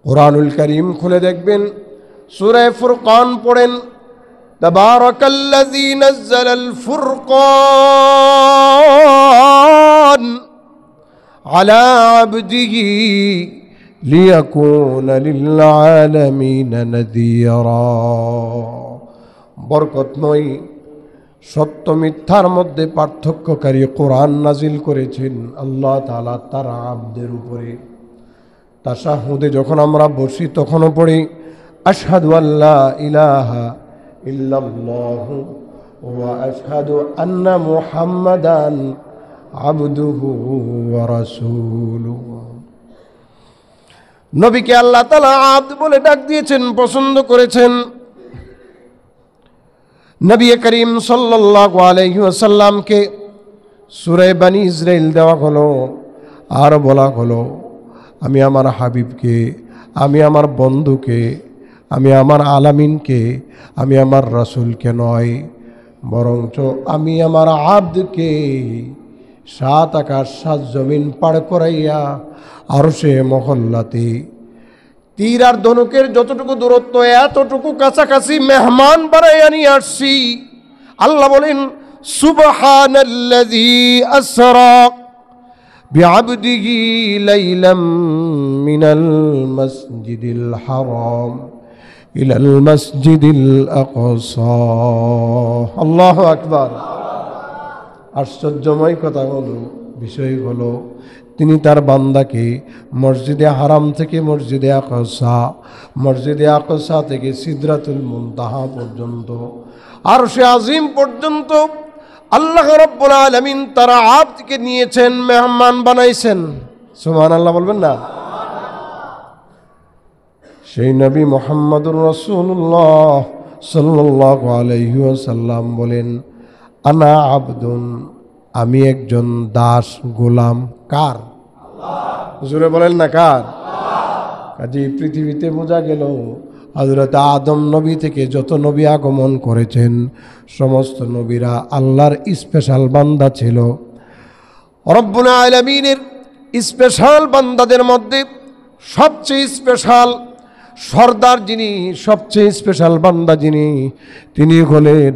কুরআনুল কারীম খুলে দেখবেন, সূরা ফুরকান পড়েন, তাবারাকাল্লাযী নাযালাল ফুরকান আলা আবদিহি লিয়াকুনা লিল আলামিনা নাযীরা। বরকতময় সত্য মিথ্যার মধ্যে পার্থক্যকারী কোরআন নাজিল করেছেন আল্লাহ তাআলা তার আবদের উপরে। তাশাহুদে যখন আমরা বসি তখনও পড়ি আশহাদু আল্লা ইলাহা ইল্লাল্লাহু ওয়া আশহাদু আন্না মুহাম্মাদান আবদুহু ওয়া রাসূলুহু। নবীকে আল্লাহ তাআলা আবদ বলে ডাক দিয়েছেন, পছন্দ করেছেন। নবী করিম সাল্লাল্লাহু আলাইহি ওয়াসাল্লামকে সূরা বনী ইসরাইল দেওয়া হলো, আর বলা হলো আমি আমার হাবিবকে, আমি আমার বন্ধুকে, আমি আমার আলামিনকে, আমি আমার রাসূলকে নয়, বরঞ্চ আমি আমার আবদকে 7 আকাশ 7 জমিন পার করাইয়া আরশে মহল্লাতে তীর আর ধনুকের যতটুকু দূরত্ব এতটুকু কাছাকাছি মেহমান বানাইয়া নিয়ে আসছি। আল্লাহ বলেন সুবহানাল্লাযী আসরা বিআবদিহি লাইলাম মিনাল মাসজিদিল হারাম ইলাল মাসজিদিল আকসা। আল্লাহু আকবার। আশ্চর্যময় কথা হলো, বিষয় হলো তিনি তার বান্দাকে মসজিদে হারাম থেকে মসজিদে আকসা, মসজিদে আকসা থেকে সিদরাতুল মুনতাহা পর্যন্ত, আরশে আজিম পর্যন্ত আল্লাহ রাব্বুল আলামিন তার আবদকে নিয়েছেন, মেহমান বানাইছেন। সুবহানাল্লাহ বলবেন না? সেই নবী মুহাম্মদুর রাসূলুল্লাহ সাল্লাল্লাহু আলাইহি ওয়াসাল্লাম বলেন আনা আবদুন, আমি একজন দাস গোলাম। কার? আল্লাহ। জোরে বলেন না কার? আল্লাহ। কাজে পৃথিবীতে বোঝা গেল হযরত আদম নবী থেকে যত নবী আগমন করেছেন সমস্ত নবীরা আল্লাহর স্পেশাল বান্দা ছিল। রব্বুল আলামিনের স্পেশাল বান্দাদের মধ্যে সবচেয়ে স্পেশাল সর্দার যিনি, সবচেয়ে স্পেশাল বান্দা যিনি, তিনি হলেন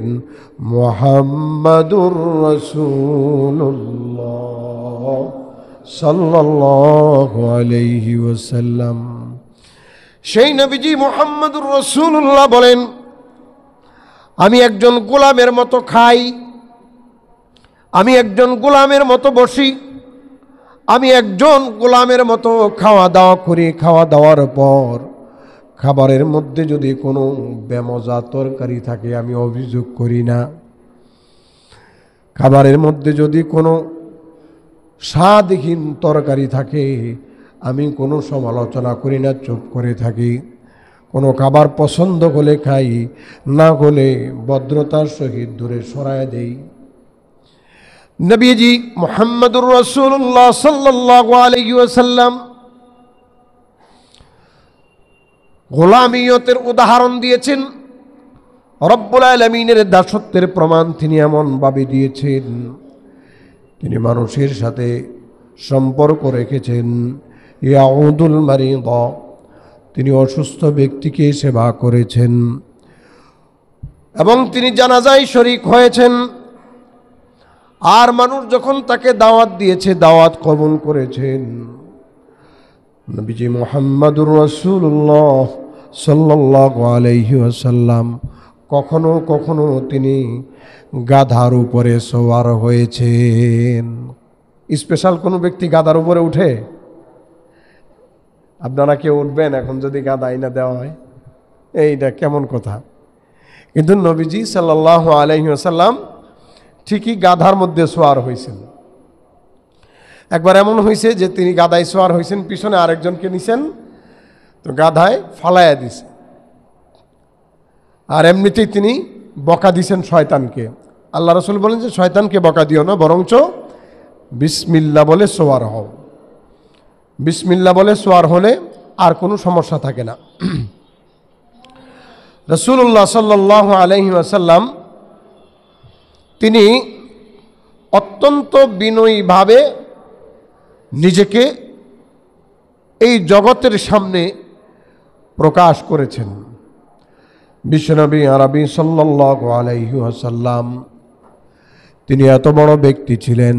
মুহাম্মাদুর রাসূলুল্লাহ সাল্লাল্লাহু আলাইহি ওয়াসাল্লাম। সেই নবীজি মুহাম্মাদুর রাসূলুল্লাহ বলেন আমি একজন গোলামের মতো খাই, আমি একজন গোলামের মতো বসি, আমি একজন গোলামের মতো খাওয়া দাওয়া করি। খাওয়া দাওয়ার পর খাবারের মধ্যে যদি কোনো বেমজা তরকারি থাকে আমি অভিযোগ করি না। খাবারের মধ্যে যদি কোনো স্বাদহীন তরকারি থাকে আমি কোনো সমালোচনা করি না, চুপ করে থাকি। কোনো খাবার পছন্দ হলে খাই, না হলে ভদ্রতার সহিত দূরে সরায় দেই। নবীজি মুহাম্মদুর রাসূলুল্লাহ সাল্লাল্লাহু আলাইহি ওয়াসাল্লাম গোলামিয়তের উদাহরণ দিয়েছেন। রব্বুল আলামিনের দাসত্বের প্রমাণ তিনি এমনভাবে দিয়েছেন, তিনি মানুষের সাথে সম্পর্ক রেখেছেন। ইয়াউদুল মারিদ, তিনি অসুস্থ ব্যক্তিকে সেবা করেছেন এবং তিনি জানাজায় শরীক হয়েছেন। আর মানুষ যখন তাকে দাওয়াত দিয়েছে দাওয়াত কবুল করেছেন। নবীজি মুহাম্মদুর রাসূলুল্লাহ সাল্লাল্লাহু আলাইহি ওয়াসাল্লাম কখনো কখনো তিনি গাধার উপরে সওয়ার হয়েছেন। স্পেশাল কোনো ব্যক্তি গাধার উপরে উঠে? আপনারা কেউ উঠবেন এখন যদি গাধা আইনা দেওয়া হয়? এইটা কেমন কথা? কিন্তু নবীজি সাল্লাল্লাহু আলাইহি ওয়াসাল্লাম ঠিকই গাধার মধ্যে সওয়ার হয়েছেন। একবার এমন হয়েছে যে তিনি গাধায় সওয়ার হয়েছেন, পিছনে আরেকজনকে নিছেন, তো গাধায় ফালাইয়া দিছে। আর এমনিতেই তিনি বকা দিছেন শয়তানকে। আল্লাহ রাসূল বলেন যে শয়তানকে বকা দিও না, বরঞ্চ বিসমিল্লাহ বলে সওয়ার হও। বিসমিল্লাহ বলে সওয়ার হলে আর কোনো সমস্যা থাকে না। রাসূলুল্লাহ সাল্লাল্লাহু আলাইহি ওয়াসাল্লাম তিনি অত্যন্ত বিনয়ীভাবে নিজেকে এই জগতের সামনে প্রকাশ করেছেন। বিশ্বনবী আরবি সাল্লাল্লাহু আলাইহি ওয়াসাল্লাম তিনি এত বড় ব্যক্তি ছিলেন,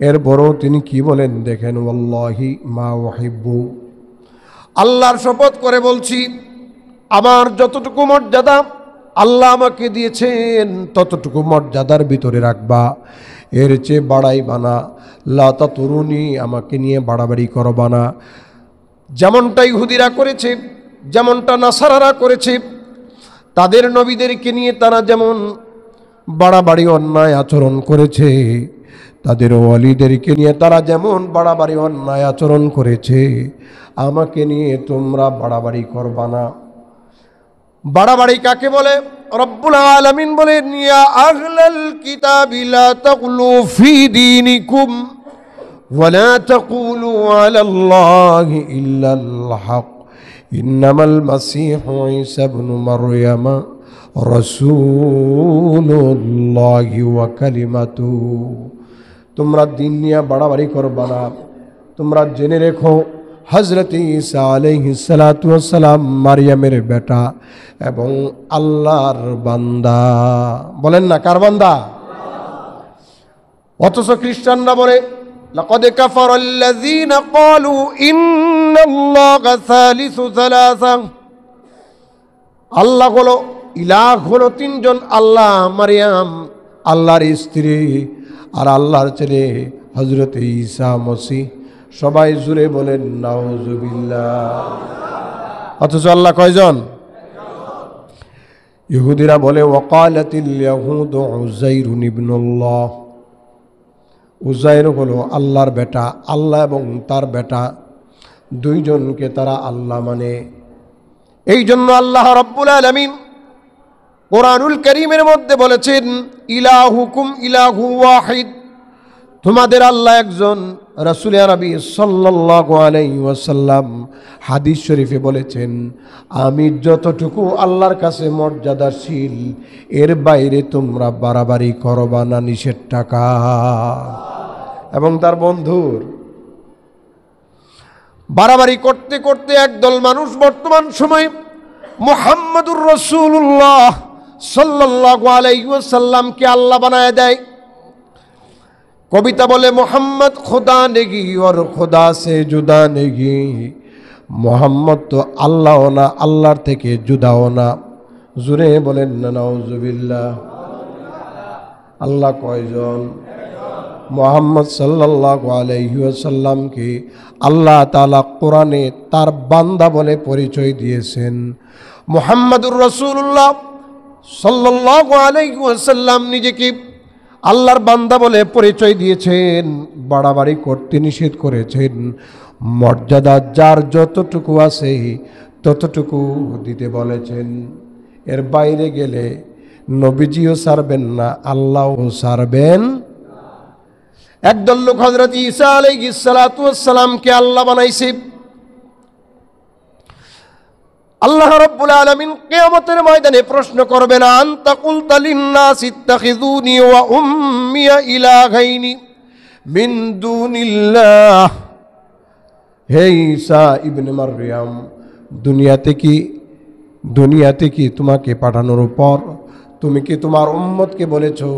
এরপরও তিনি কি বলেন দেখেন, ওয়াল্লাহি মা উহিব্বু, আল্লাহর শপথ করে বলছি, আমার যতটুকু মর্যাদা আল্লাহ আমাকে দিয়েছেন ততটুকু মর্যাদার ভিতরে রাখবা, এর চেয়ে বাড়াইবা না। লা তাতুরুনি, আমাকে নিয়ে বাড়াবাড়ি করবা না। যেমনটা ইহুদিরা করেছে, যেমনটা নাসারারা করেছে, তাদের নবীদেরকে নিয়ে তারা যেমন বাড়াবাড়ি অন্যায় আচরণ করেছে, তাদের ওয়ালিদেরকে নিয়ে তারা যেমন বাড়াবাড়ি অন্যায় আচরণ করেছে, আমাকে নিয়ে তোমরা বাড়াবাড়ি করবা না। বাড়াবাড়ি কাকে বলে? রব্বুল আলামিন বলেন, ইয়া আহলাল কিতাবি লা তাগলু ফি দীনিকুম ওয়া লা তাকুলু আলাল্লাহি ইল্লাল হক, ইন্নামাল মাসীহু ঈসা ইবনু মারইয়াম রাসূলুল্লাহি ওয়া কালিমাতুহু। তোমরা দিন নিয়ে বাড়াবাড়ি করবা না। তোমরা জেনে রেখো, হযরত ঈসা আলাইহিস সালাতু ওয়াস সালাম মারইয়ামের বেটা এবং আল্লাহর বান্দা। বলেন না, কার বান্দা? অথচ খ্রিস্টানরা বলে, লাকাদ কাফারাল্লাযীনা ক্বালু ইন্নাল্লাহা সালিসু সালাসা, আল্লাহ হলো, ইলাহ হলো তিনজন, আল্লাহ মারইয়াম আল্লাহর স্ত্রী আর আল্লাহর ছেলে হযরত ঈসা মসিহ। সবাই জুড়ে বলেন নাউজুবিল্লাহ। অথচ আল্লাহ কয়জন? ইহুদিরা বলে, ওয়াকালাতিল ইয়াহুদু উযাইরুন ইবনুল্লাহ, উযাইর হলো আল্লাহর বেটা। আল্লাহ এবং তার বেটা দুইজনকে তারা আল্লাহ মানে। এই জন্য আল্লাহ রাব্বুল আলামিন কোরআনুল কারীমের মধ্যে বলেছেন, ইলাহুকুম ইলাহু ওয়াহিদ, তোমাদের আল্লাহ একজন। রাসূল আরবি সাল্লাল্লাহু আলাইহি ওয়াসাল্লাম হাদিস শরীফে বলেছেন, আমি যতটুকু আল্লাহর কাছে মর্যাদাশীল এর বাইরে তোমরা বাড়াবাড়ি করবা না, নিষেধ টাকা। এবং তার বন্ধুর বাড়াবাড়ি করতে করতে একদল মানুষ বর্তমান সময়ে মুহাম্মাদুর রাসূলুল্লাহ সাল্লাল্লাহু আলাইহি ওয়াসাল্লামকে আল্লাহ বানায় দেয়। কবিতা বলে, মোহাম্মদ খুদা নেগি और खुदा से जुदा নেগি, মোহাম্মদ তো আল্লাহও না, আল্লাহর থেকে জুদাও না। জুরে বলেন না নাউজুবিল্লাহ। আল্লাহ কয়জন? মোহাম্মদ সাল্লাল্লাহু আলাইহি ওয়াসাল্লামকে আল্লাহ তাআলা কোরআনে তার বান্দা বলে পরিচয় দিয়েছেন। মুহাম্মাদুর রাসূলুল্লাহ সাল্লাল্লাহু আলাইহি ওয়াসাল্লাম নিজেকে আল্লাহর বান্দা বলে পরিচয় দিয়েছেন, বাড়াবাড়ি করতে নিষেধ করেছেন। মর্যাদা যার যতটুকু আছে ততটুকু দিতে বলেছেন। এর বাইরে গেলে নবীজিও ছাড়বেন না, আল্লাহও ছাড়বেন। একদল লোক হযরত ঈসা আলাইহিস সালাতু ওয়াস সালামকে আল্লাহ বানাইছে। আল্লাহ রাব্বুল আলামিন কিয়ামতের ময়দানে প্রশ্ন করবেন, আনতা কুলতা লিন-নাস ইত্তাখিযুনি ওয়া উম্মি ইলাহাইনি মিন দুনিল্লাহ। হে ঈসা ইবনে মারইয়াম, দুনিয়াতে কি তোমাকে পাঠানোর পর তুমি কি তোমার উম্মতকে বলেছো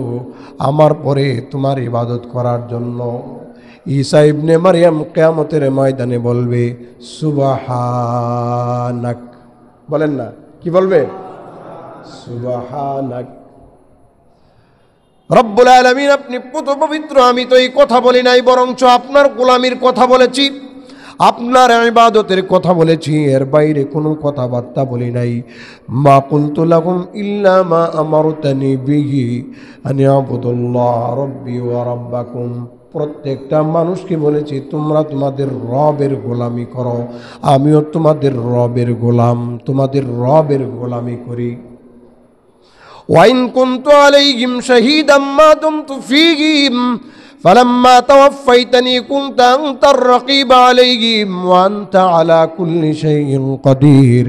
আমার পরে তোমার ইবাদত করার জন্য? ঈসা ইবনে মারইয়াম কিয়ামতের ময়দানে বলবে, সুবহানাক। বলেন না, কি বলবে? সুবহানাক। রব্বুল আলামিন, আপনি পুত পবিত্র, আমি তো এই কথা বলি নাই, বরঞ্চ আপনার গোলামির কথা বলেছি, আপনার ইবাদতের কথা বলেছি, এর বাইরে কোনো কথাবার্তা বলি নাই। মা কুলতু লাহুম ইল্লা মা আমারতানি বিহি আন ইয়াবুদুল্লাহ রাব্বি ওয়া রাব্বাকুম। প্রত্যেকটা মানুষকে বলেছি, তোমরা তোমাদের রবের গোলামি করো, আমিও তোমাদের রবের গোলাম, তোমাদের রবের গোলামি করি। ওয়াইন কুনতু আলাইহিম শাহীদাম মা দুমতু ফীহিম ফালাম্মা তাওয়াফাইতানি কুনতা আনতার রাকীব আলাইহিম ওয়া আনতা আলা কুল্লি শাইইন কাদির।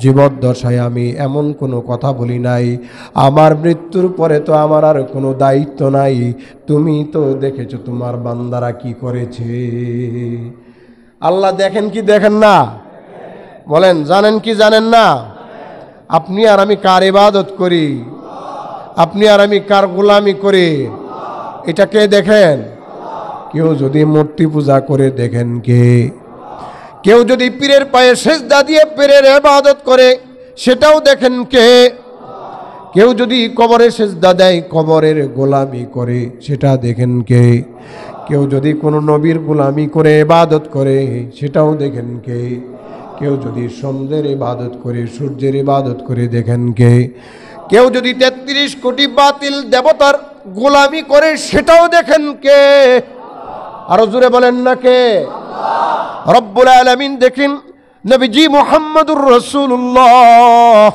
জীবদ্দশায় আমি এমন কোনো কথা বলি নাই, আমার মৃত্যুর পরে তো আমার আর কোনো দায়িত্ব নাই, তুমি তো দেখেছো তোমার বান্দারা কি করেছে। আল্লাহ দেখেন কি দেখেন না? বলেন জানেন কি জানেন না? আপনি আর আমি কার ইবাদত করি? আপনি আর আমি কার গোলামি করি? এটা কে দেখেন? কেউ যদি মূর্তি পূজা করে দেখেন কে? কেউ যদি পীরের পায়ে সেজদা দিয়ে পীরের ইবাদত করে সেটাও দেখেন কে? কেউ যদি কবরে সেজদা দেয় কবরের গোলামি করে সেটা দেখেন কে? কেউ যদি কোনো নবীর গোলামি করে ইবাদত করে সেটাও দেখেন কে? কেউ যদি চন্দ্রের ইবাদত করে সূর্যের ইবাদত করে দেখেন কে? কেউ যদি ৩৩ কোটি বাতিল দেবতার গোলামি করে সেটাও দেখেন কে? আরো জোরে বলেন না কে? রব্বুল আলামিন দেখেন নবীজি মুহাম্মদুর রাসূলুল্লাহ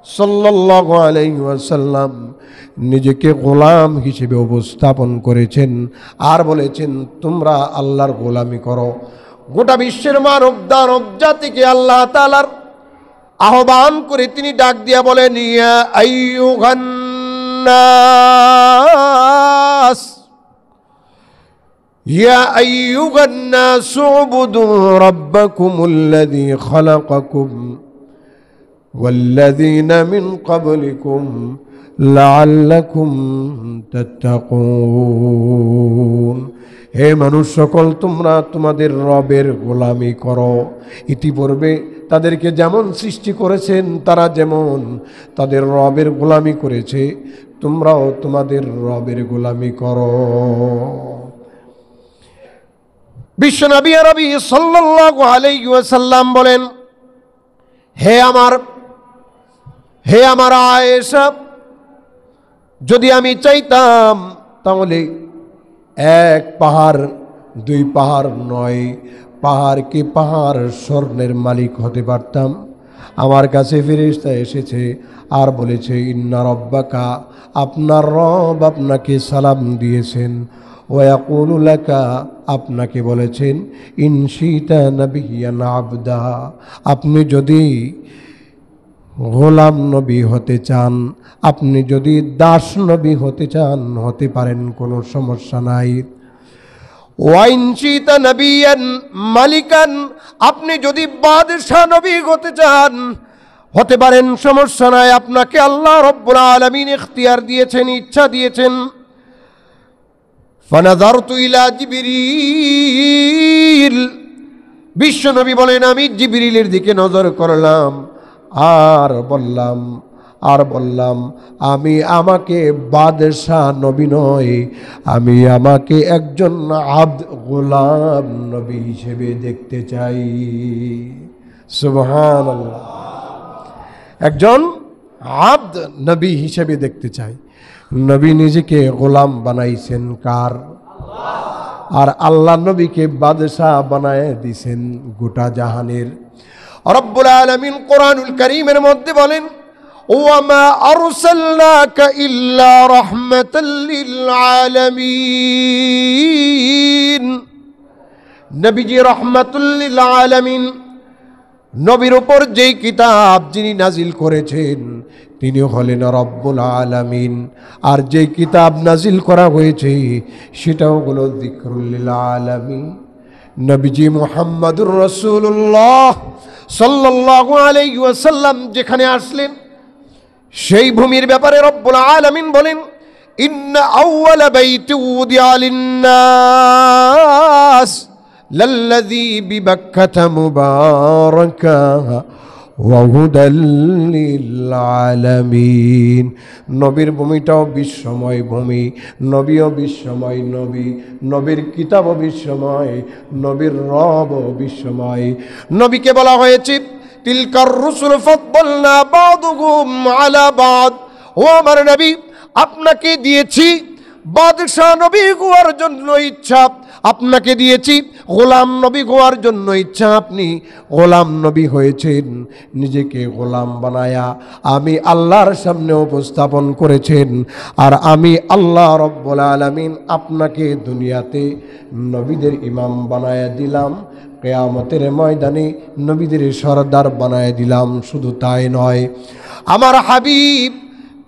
সাল্লাল্লাহু আলাইহি ওয়াসাল্লাম নিজেকে গোলাম হিসেবে উপস্থাপন করেছেন আর বলেছেন তোমরা আল্লাহর গোলামি করো। গোটা বিশ্বের মানব দানব জাতিকে আল্লাহ তাআলার আহ্বান করে তিনি ডাক দিয়া বলেন ইয়া আইয়ুহান নাস ইয়া আইয়ুহান নাস উবুদু রাব্বাকুমুল্লাযী খালাকাকুম ওয়াল্লাযীনা মিন ক্বাবলিকুম লাআল্লাকুম তাত্তাকুন। হে মানুষ সকল তোমরা তোমাদের রবের গোলামি করো। ইতিপূর্বে তাদেরকে যেমন সৃষ্টি করেছেন তারা যেমন তাদের রবের গোলামি করেছে তোমরাও তোমাদের রবের গোলামি করো। বিশ্বনবী আরবি সাল্লাল্লাহু আলাইহি ওয়াসাল্লাম বলেন হে আমার আয়েশা যদি আমি চাইতাম তাহলে এক পাহাড় দুই পাহাড় নয় পাহাড় কি পাহাড় স্বর্ণের মালিক হতে পারতাম। আমার কাছে ফেরেশতা এসেছে আর বলেছে ইন্না রব্বাকা আপনার রব আপনাকে সালাম দিয়েছেন ওয়াকুলু লাকা আপনাকে বলেছেন ইনশিতা নাবিয়ান আবদা আপনি যদি গোলাম নবী হতে চান আপনি যদি দাস নবী হতে চান হতে পারেন কোনো সমস্যা নাই। ওয়াইনশিতা নবিয়ান মালিকান আপনি যদি বাদশাহ নবী হতে চান হতে পারেন সমস্যা নাই। আপনাকে আল্লাহ রব্বুল আলামিন ইখতিয়ার দিয়েছেন ইচ্ছা দিয়েছেন। ফানাযারতু ইলা জিবরিল বিশ্বনবী বলেন আমি জিবরিলের দিকে নজর করলাম আর বললাম আমি আমাকে বাদশাহ নবী নয় আমি আমাকে একজন আব্দ গোলাম নবী হিসেবে দেখতে চাই। সুবহানাল্লাহ। একজন আব্দ নবী হিসেবে দেখতে চাই। নবী নিজেকে গোলাম বানাইছেন কার? আর আল্লাহ নবীকে বাদশাহ বানায় দিয়েছেন গোটা জাহানের। রব্বুল আলামিন কোরআনুল কারীমের মধ্যে বলেন ওয়ামা আরসালনাকা ইল্লা রাহমাতাল লিল আলামিন নবীজি রাহমাতুল লিল আলামিন। নবীর উপর যেই কিতাব যিনি নাজিল করেছেন তিনি হলেন রব্বুল আলামিন। আর যেই কিতাব নাজিল করা হয়েছে সেটাও হলো যিকরুল লিল আলামিন। নবীজি মুহাম্মদুর রাসূলুল্লাহ সাল্লাল্লাহু আলাইহি ওয়াসাল্লাম যেখানে আসলেন সেই ভূমির ব্যাপারে রব্বুল আলামিন বলেন ইন্না আউওয়ালা বাইতি উদিয়া লিন-নাস লাল্লাযী বিবাক্কাতা মুবারাকা ওয়া হুদাল লিল আলামিন। নবীর ভূমিটাও বিশ্বময় ভূমি, নবীও বিশ্বময় নবী, নবীর কিতাবও বিশ্বময়, নবীর রবও বিশ্বময়। নবীকে বলা হয়েছে তিলকার রুসুল ফাদ্দালনা বা'দুহুম আলা বা'দ। ও আমার নবী আপনাকে দিয়েছি বাদশাহ নবী হওয়ার জন্য ইচ্ছা, আপনাকে দিয়েছি গোলাম নবী হওয়ার জন্য ইচ্ছা। আপনি গোলাম নবী হয়েছেন, নিজেকে গোলাম বানায়া আমি আল্লাহর সামনে উপস্থাপন করেছেন। আর আমি আল্লাহ রব্বুল আলামিন আপনাকে দুনিয়াতে নবীদের ইমাম বানায়া দিলাম, কিয়ামতের ময়দানে নবীদের সরদার বানায়া দিলাম। শুধু তাই নয়, আমার হাবিব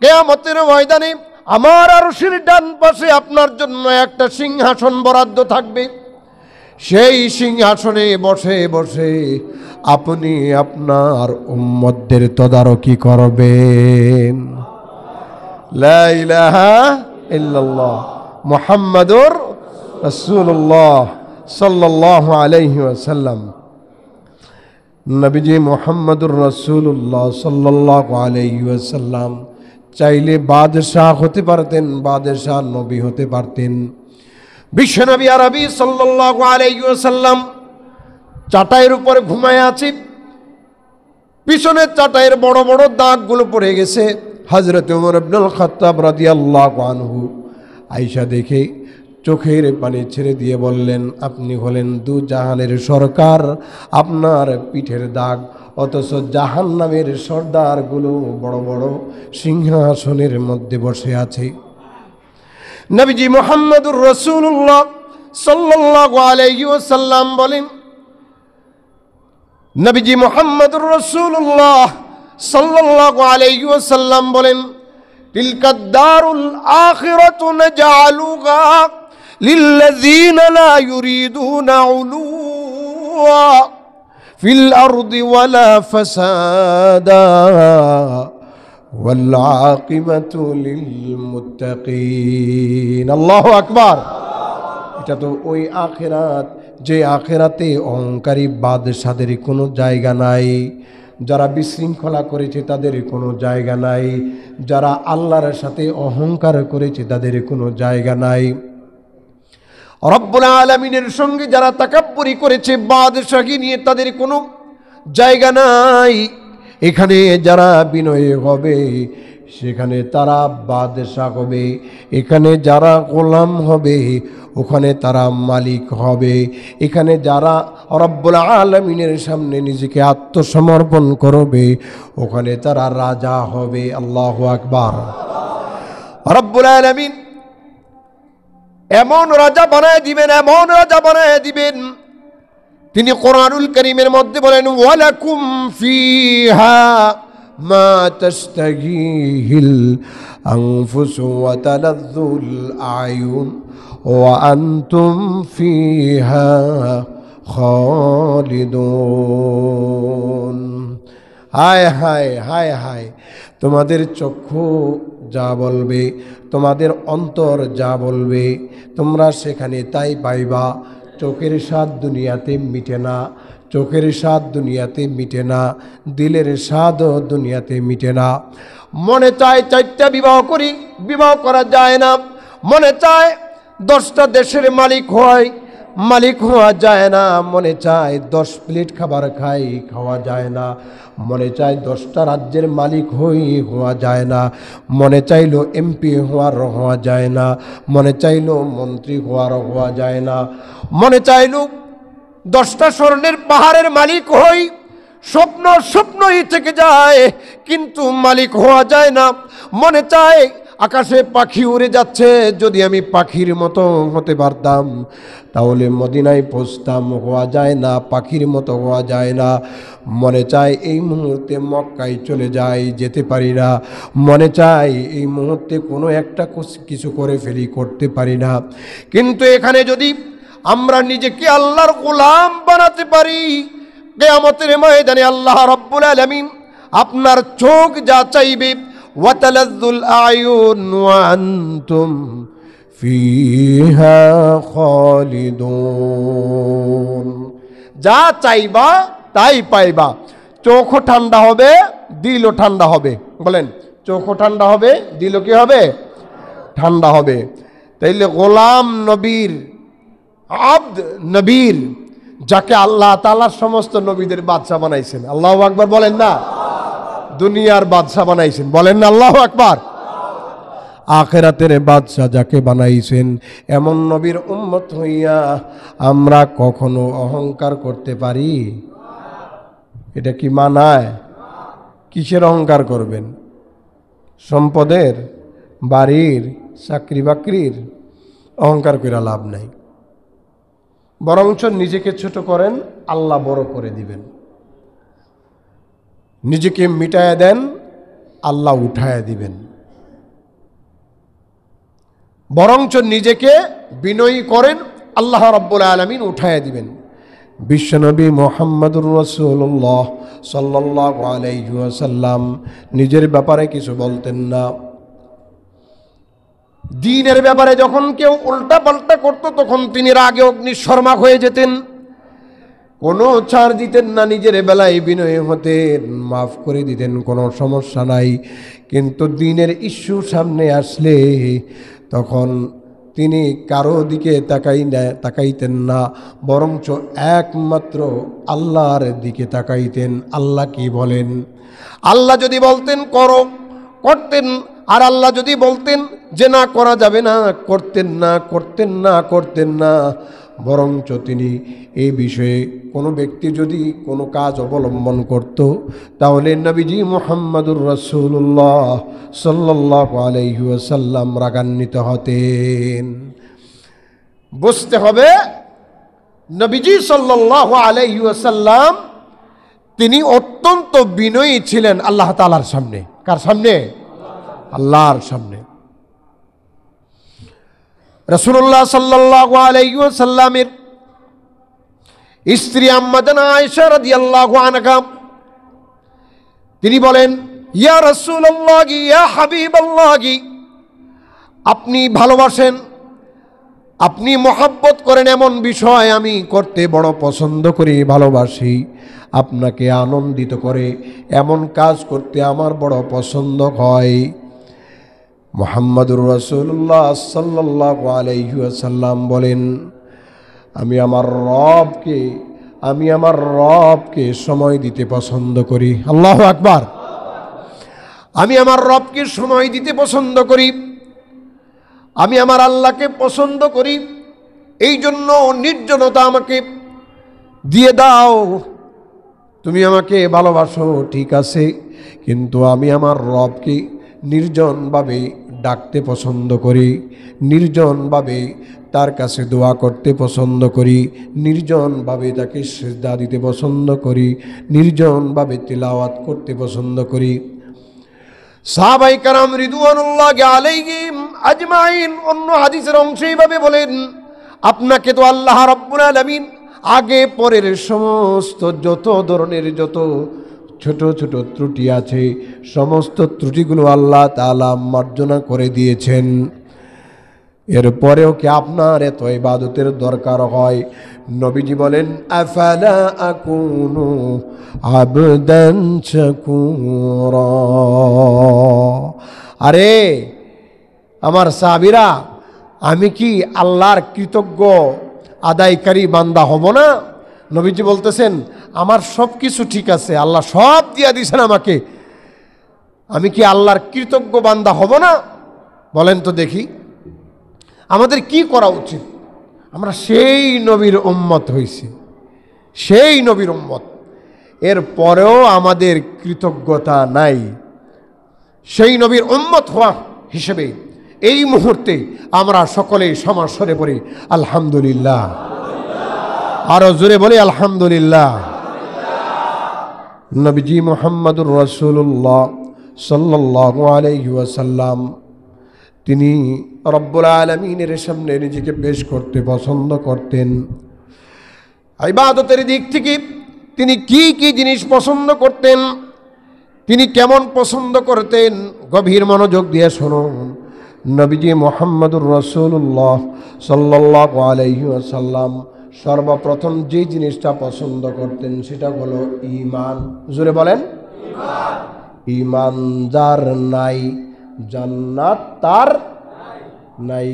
কিয়ামতের ময়দানে আমার আরশের ডান পাশে আপনার জন্য একটা সিংহাসন বরাদ্দ থাকবে। সেই সিংহাসনে বসে বসে আপনি আপনার উম্মতদের তদারকি করবেন। লা ইলাহা ইল্লাল্লাহ মুহাম্মাদুর রাসূলুল্লাহ সাল্লাল্লাহু আলাইহি ওয়াসাল্লাম। নবীজি মুহাম্মাদুর রাসূলুল্লাহ সাল্লাল্লাহু আলাইহি ওয়াসাল্লাম চাইলে বাদশাহ হতে পারতেন, বাদশাহ নবী হতে পারতেন। বিশ্বনবী আরবি সাল্লাল্লাহু আলাইহি ওয়াসাল্লাম চাটাইয়ের উপরে ঘুমায় আছে, পিছনের চাটাইয়ের বড় বড় দাগগুলো পড়ে গেছে। হযরত ওমর ইবনুল খাত্তাব রাদিয়াল্লাহু আনহু আয়েশা দেখে চোখের পানি ছেড়ে দিয়ে বললেন, আপনি হলেন দু জাহানের সরকার, আপনার পিঠের দাগ, অথচ জাহান্নামের সর্দারগুলো বড় বড় সিংহাসনের মধ্যে বসে আছে। নবীজি মুহাম্মদুর রাসূলুল্লাহ সাল্লাল্লাহু আলাইহি ওয়াসাল্লাম বলেন, নবীজি মুহাম্মদুর রাসূলুল্লাহ সাল্লাল্লাহু আলাইহি ওয়াসাল্লাম বলেন, তিলকাদ দারুল আখিরাতু নাজআলুহা লিল্লাযীনা লা ইউরিদুনা উলুওয়া ফিল আরদি ওয়ালা ফাসাদা ওয়াল আকিবাতু লিল মুত্তাকিন। আল্লাহু আকবার। এটা তো ওই আখিরাত, যে আখিরাতে অহংকারী বাদশাদের কোনো জায়গা নাই, যারা বিশৃঙ্খলা করেছে তাদের কোনো জায়গা নাই, যারা আল্লাহর সাথে অহংকার করেছে তাদের কোনো জায়গা নাই। রব্বুল আলামিনের সঙ্গে যারা তাকাব্বুরি করেছে বাদশাহী নিয়ে, তাদের কোনো জায়গা নাই। এখানে যারা বিনয়ী হবে সেখানে তারা বাদশাহ হবে, এখানে যারা গোলাম হবে ওখানে তারা মালিক হবে, এখানে যারা রব্বুল আলামিনের সামনে নিজেকে আত্মসমর্পণ করবে ওখানে তারা রাজা হবে। আল্লাহু আকবার। রব্বুল আলামিন এমন রাজা বানায় দিবেন, এমন রাজা বানায় দিবেন, তিনি কোরআনুল কারীমের মধ্যে বলেন, ওয়ালাকুম ফিহা মা তাশতাহিহিল আনফুসু ওয়া তালাযযুল আয়ুন ওয়া আনতুম ফিহা খালিদুন। হায় হায় হায় হায়, তোমাদের চক্ষু যা বলবে, তোমাদের অন্তর যা বলবে, তোমরা সেখানে তাই পাইবা। চোখের স্বাদ দুনিয়াতে মিটে না, চোখের স্বাদ দুনিয়াতে মিটে না, দিলের স্বাদও দুনিয়াতে মিটে না। মনে চায় 4টা বিবাহ করি, বিবাহ করা যায় না। মনে চায় 10টা দেশের মালিক হয়, মালিক হওয়া যায় না। মনে চায় 10 প্লেট খাবার খাই, খাওয়া যায় না। মনে চায় 10টা রাজ্যের মালিক হওয়া যায় না। মনে চাইলো এমপি হওয়া যায় না। মনে চাইলো মন্ত্রী হওয়া যায় না। মনে চাইলো 10টা স্বর্ণের পাহাড়ের মালিক হই, স্বপ্নই থেকে যায়, কিন্তু মালিক হওয়া যায় না। মনে চায় আকাশে পাখি উড়ে যাচ্ছে, যদি আমি পাখির মতো হতে পারতাম তাহলে মদিনায় পৌঁছতাম, হওয়া যায় না, পাখির মতো হওয়া যায় না। মনে চায় এই মুহূর্তে মক্কায় চলে যাই, যেতে পারি না। মনে চায় এই মুহূর্তে কোনো একটা কিছু করে ফেলি, করতে পারি না। কিন্তু এখানে যদি আমরা নিজেকে আল্লাহর গোলাম বানাতে পারি, কিয়ামতের ময়দানে আল্লাহ রাব্বুল আলামিন আপনার চোখ যা চাইবে, ওয়াতালাযুল আয়ুন ওয়া আনতুম ফিহা খালিদুন, যা চাইবা তাই পাইবা। চোখও ঠান্ডা হবে, দিলও ঠান্ডা হবে। বলেন, চোখও ঠান্ডা হবে, দিলও কি হবে? ঠান্ডা হবে। তাইলে গোলাম নবীর, আব্দ নবীর, যাকে আল্লাহ তাআলা সমস্ত নবীদের বাদশা বানাইছেন, আল্লাহু আকবার বলেন না, দুনিয়ার বাদশা বানাইছেন, বলেন না আল্লাহু আকবার। আখিরাতের বাদশা যাকে বানাইছেন, এমন নবীর উম্মত হইয়া আমরা কখনো অহংকার করতে পারি? এটা কি মানায়? কিসের অহংকার করবেন? সম্পদের, বাড়ির, চাকরি বাকরির? অহংকার করে লাভ নাই। বরঞ্চ নিজেকে ছোট করেন, আল্লাহ বড় করে দিবেন। নিজেকে মিটায়া দেন, আল্লাহ উঠায়া দিবেন। বরঞ্চ নিজেকে বিনয়ী করেন, আল্লাহ রাব্বুল আলামিন উঠায় দিবেন। বিশ্বনবী মুহাম্মদুর রাসূলুল্লাহ সাল্লাল্লাহু আলাইহি ওয়াসাল্লাম নিজের ব্যাপারে কিছু বলতেন না। দ্বীনের ব্যাপারে যখন কেউ উল্টা পাল্টা করতো তখন তিনি রাগে অগ্নিশর্মা হয়ে যেতেন, কোনো ছাড় দিতেন না, নিজের বেলায় বিনয় হতেন, মাফ করে দিতেন, কোনো সমস্যা নাই। কিন্তু দ্বীনের ইস্যু সামনে আসলে তখন তিনি কারো দিকে তাকাইতেন না, বরঞ্চ একমাত্র আল্লাহর দিকে তাকাইতেন। আল্লাহ কি বলেন, আল্লাহ যদি বলতেন করো, করতেন, আর আল্লাহ যদি বলতেন যে না করা যাবে না, করতেন না। বরঞ্চ তিনি এই বিষয়ে কোনো ব্যক্তি যদি কোনো কাজ অবলম্বন করত তাহলে নবীজি মুহাম্মদুর রাসূলুল্লাহ সাল্লাল্লাহু আলাইহি ওয়াসাল্লাম রাগান্বিত হতেন। বুঝতে হবে নবীজি সাল্লাল্লাহু আলাইহি ওয়াসাল্লাম তিনি অত্যন্ত বিনয়ী ছিলেন আল্লাহ তাআলার সামনে। কার সামনে? আল্লাহর সামনে। রাসূলুল্লাহ সাল্লাল্লাহু আলাইহি ওয়াসাল্লামের স্ত্রী আম্মা জানা আয়েশা রাদিয়াল্লাহু আনহা তিনি বলেন, ইয়া রাসূলুল্লাহ, ইয়া হাবিবাল্লাহ, আপনি ভালোবাসেন, আপনি মহব্বত করেন এমন বিষয় আমি করতে বড় পছন্দ করি, ভালোবাসি। আপনাকে আনন্দিত করে এমন কাজ করতে আমার বড় পছন্দ হয়। মুহাম্মদুর রাসূলুল্লাহ সাল্লাল্লাহু আলাইহি ওয়াসাল্লাম বলেন, আমি আমার রবকে সময় দিতে পছন্দ করি। আল্লাহু আকবার। আমি আমার রবকে সময় দিতে পছন্দ করি, আমি আমার আল্লাহকে পছন্দ করি। এই জন্য নির্জনতা আমাকে দিয়ে দাও। তুমি আমাকে ভালোবাসো ঠিক আছে, কিন্তু আমি আমার রবকে নির্জনভাবে ডাকতে পছন্দ করি, নির্জনভাবে তার কাছে দোয়া করতে পছন্দ করি, নির্জনভাবে তাকে সিজদা দিতে পছন্দ করি, নির্জনভাবে তিলাওয়াত করতে পছন্দ করি। সাহাবায়ে কেরাম রিদওয়ানুল্লাহি আলাইহিম আজমাইন অন্য হাদিসের অংশে এইভাবে বলেন, আপনাকে তো আল্লাহ রাব্বুল আলামিন আগে পরের সমস্ত যত ধরনের যত ছোট ছোট ত্রুটি আছে সমস্ত ত্রুটিগুলো আল্লাহ তাআলা মার্জনা করে দিয়েছেন। এরপরেও কি আপনার এত ইবাদতের দরকার হয়? নবীজি বলেন, আফালা আকুনু আবদান শাকুরা। আরে আমার সাহাবীরা, আমি কি আল্লাহর কৃতজ্ঞ আদায়কারী বান্দা হব না? নবীজি বলতেছেন, আমার সব কিছু ঠিক আছে, আল্লাহ সব দিয়া দিয়েছেন আমাকে, আমি কি আল্লাহর কৃতজ্ঞ বান্দা হব না? বলেন তো দেখি আমাদের কি করা উচিত? আমরা সেই নবীর উম্মত হইছি, সেই নবীর উম্মত, এর পরেও আমাদের কৃতজ্ঞতা নাই। সেই নবীর উম্মত হওয়া হিসেবে এই মুহূর্তে আমরা সকলেই সমাস্বরে পড়ি আলহামদুলিল্লাহ। আরো জোরে বলি আলহামদুলিল্লাহ। নবীজি মুহাম্মদুর রাসূলুল্লাহ সাল্লাল্লাহু আলাইহি ওয়াসাল্লাম তিনি রব্বুল আলামিনের সামনে নিজেকে পেশ করতে পছন্দ করতেন। ইবাদতের দিক থেকে তিনি কি কি জিনিস পছন্দ করতেন, তিনি কেমন পছন্দ করতেন, গভীর মনোযোগ দিয়ে শুনুন। নবীজি মুহাম্মদুর রাসূলুল্লাহ সাল্লাল্লাহু আলাইহি ওয়াসাল্লাম সর্বপ্রথম যে জিনিসটা পছন্দ করতেন সেটা হলো ঈমান। জোরে বলেন ঈমান। ঈমান যার নাই জান্নাত তার নাই।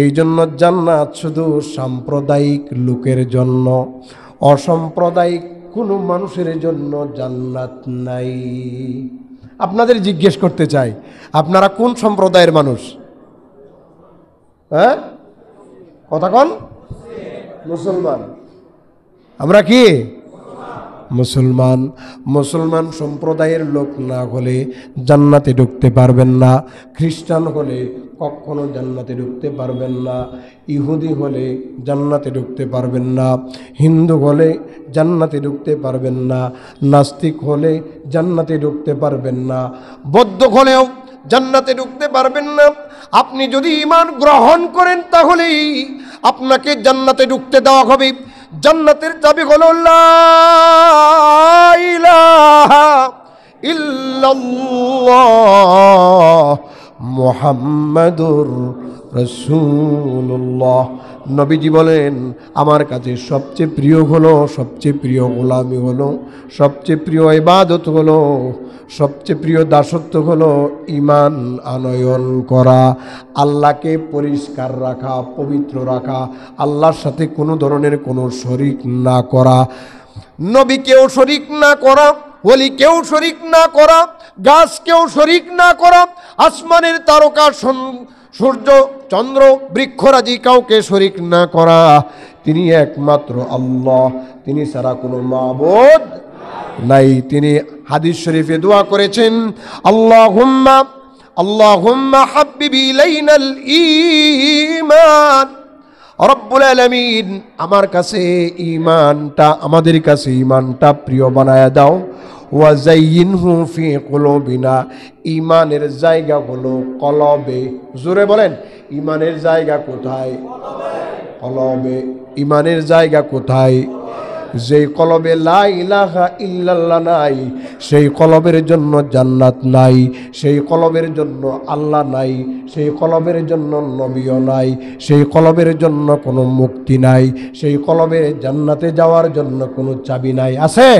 এই জন্য জান্নাত শুধু সাম্প্রদায়িক লোকের জন্য, অসাম্প্রদায়িক কোনো মানুষের জন্য জান্নাত নাই। আপনাদের জিজ্ঞেস করতে চাই, আপনারা কোন সম্প্রদায়ের মানুষ? হ্যাঁ কথা কন। মুসলমান। আমরা কি মুসলমান? মুসলমান সম্প্রদায়ের লোক না হলে জান্নাতে ঢুকতে পারবেন না। খ্রিস্টান হলে কখনো জান্নাতে ঢুকতে পারবেন না। ইহুদি হলে জান্নাতে ঢুকতে পারবেন না। হিন্দু হলে জান্নাতে ঢুকতে পারবেন না। নাস্তিক হলে জান্নাতে ঢুকতে পারবেন না। বৌদ্ধ হলেও জান্নাতে ঢুকতে পারবেন না। আপনি যদি ঈমান গ্রহণ করেন তাহলেই আপনাকে জান্নাতে ঢুকতে দেওয়া হবে। জান্নাতের চাবি হলো লা ইলাহা ইল্লাল্লাহ মুহাম্মাদুর রাসূলুল্লাহ। নবীজি বলেন, আমার কাছে সবচেয়ে প্রিয় হলো, সবচেয়ে প্রিয় গোলামি হলো, সবচেয়ে প্রিয় ইবাদত হলো, সবচেয়ে প্রিয় দাসত্ব হলো ঈমান আনয়ন করা, আল্লাহকে পরিষ্কার রাখা, পবিত্র রাখা, আল্লাহর সাথে কোনো ধরনের কোনো শরিক না করা, নবীকেও শরিক না করা, ওলিকেও শরিক না করা, গাছকেও শরিক না করা, আসমানের তারকা সূর্য চন্দ্র বৃক্ষরাজি কাউকে শরিক না করা। তিনি একমাত্র আল্লাহ, তিনি ছাড়া কোনো মাবুদ নাই। তিনি হাদিস শরীফে দোয়া করেছেন, আল্লাহুম্মা আল্লাহুম্মা হাব্বিবি ইলাইনাল ঈমান, রব্বুল আলামিন আমার কাছে ঈমানটা, আমাদের কাছে ঈমানটা প্রিয় বানায়া দাও। ওয়া যায়্যিনহু ফি কুলুবিনা, ঈমানের জায়গা হলো কলবে। জোরে বলেন, ঈমানের জায়গা কোথায়? কলবে। ঈমানের জায়গা কোথায়? যেই কলবে লা ইলাহা ইল্লাল্লাহ নাই, সেই কলবের জন্য জান্নাত নাই, সেই কলবের জন্য আল্লাহ নাই, সেই কলবের জন্য নবীও নাই, সেই কলবের জন্য কোনো মুক্তি নাই, সেই কলবের জান্নাতে যাওয়ার জন্য কোনো চাবি নাই। আছে?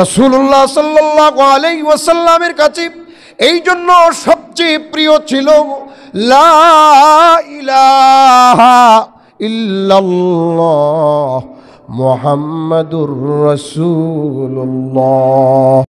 রাসূলুল্লাহ সাল্লাল্লাহু আলাইহি ওয়াসাল্লামের কাছে এই জন্য সবচেয়ে প্রিয় ছিল লা ইলাহা ইল্লাল্লাহ মুহাম্মাদুর রাসূলুল্লাহ।